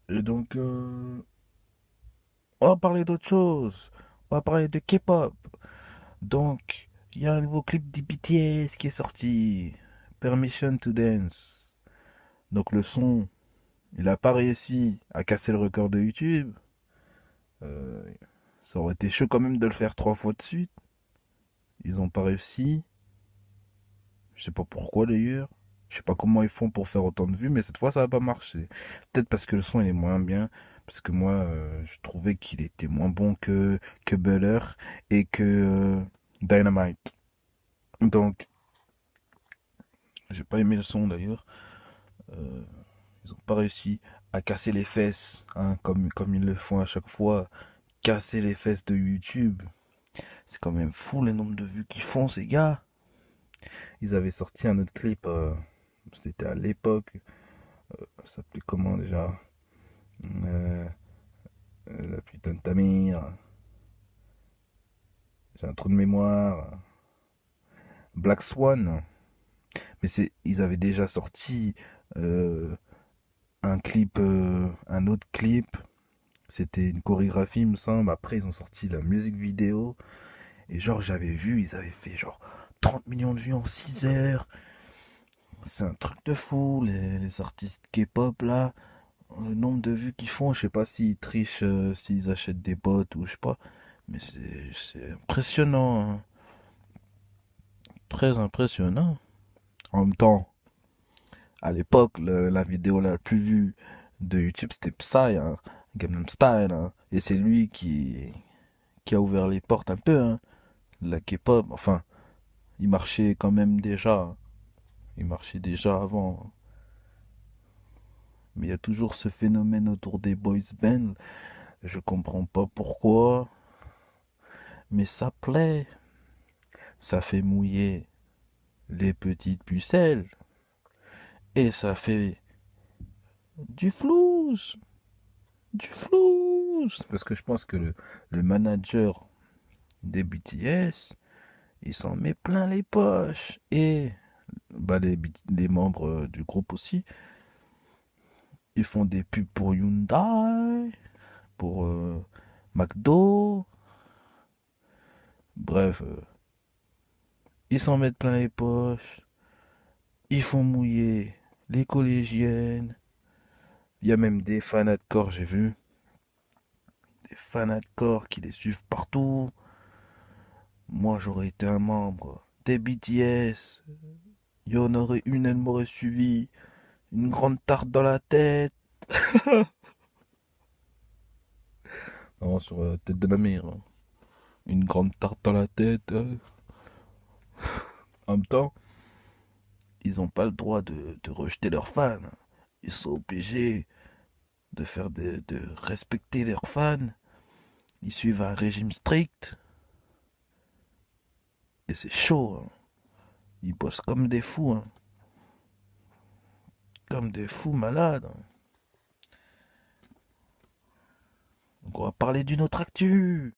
Et donc, on va parler d'autre chose. On va parler de K-pop. Donc, il y a un nouveau clip de BTS qui est sorti. Permission to Dance. Donc, le son, il a pas réussi à casser le record de YouTube. Euh, Ça aurait été chaud quand même de le faire 3 fois de suite. Ils ont pas réussi. Je sais pas pourquoi d'ailleurs. Je sais pas comment ils font pour faire autant de vues, mais cette fois ça a pas marché. Peut-être parce que le son il est moins bien, parce que moi je trouvais qu'il était moins bon que Buller et que Dynamite. Donc j'ai pas aimé le son d'ailleurs. Euh, Ils ont pas réussi à casser les fesses, hein, comme ils le font à chaque fois. Casser les fesses de YouTube. C'est quand même fou le nombre de vues qu'ils font ces gars. Ils avaient sorti un autre clip, c'était à l'époque, ça s'appelait comment déjà? Euh, la putain de ta mère. J'ai un trou de mémoire. Black Swan. Mais ils avaient déjà sorti euh, un clip, un autre clip. C'était une chorégraphie, il me semble. Après, ils ont sorti la musique vidéo. Et genre, j'avais vu, ils avaient fait genre 30 millions de vues en 6 heures. C'est un truc de fou, les artistes K-pop là. Le nombre de vues qu'ils font, je sais pas s'ils trichent, s'ils achètent des bots ou je sais pas. Mais c'est impressionnant, hein. Très impressionnant. En même temps, à l'époque, la vidéo la plus vue de YouTube, c'était Psy, hein, Gangnam Style, hein. Et c'est lui qui a ouvert les portes un peu, hein. La K-pop, enfin, il marchait quand même déjà, hein. Il marchait déjà avant, hein. Mais il y a toujours ce phénomène autour des boys bands. Je comprends pas pourquoi, mais ça plaît. Ça fait mouiller les petites pucelles. Et ça fait du flouze. Du flouze. Parce que je pense que le manager des BTS, il s'en met plein les poches. Et bah, les membres du groupe aussi, ils font des pubs pour Hyundai, pour McDo. Bref, ils s'en mettent plein les poches. Ils font mouiller les collégiennes. Il y a même des fans de corps, j'ai vu. Des fans de corps qui les suivent partout. Moi, j'aurais été un membre des BTS. Il y en aurait une, elle m'aurait suivi. Une grande tarte dans la tête. Non, sur la tête de ma mère, hein. Une grande tarte dans la tête. En même temps, ils n'ont pas le droit de rejeter leurs fans. Ils sont obligés de respecter leurs fans. Ils suivent un régime strict. Et c'est chaud, hein. Ils bossent comme des fous, hein. Comme des fous malades, hein. Donc on va parler d'une autre actu.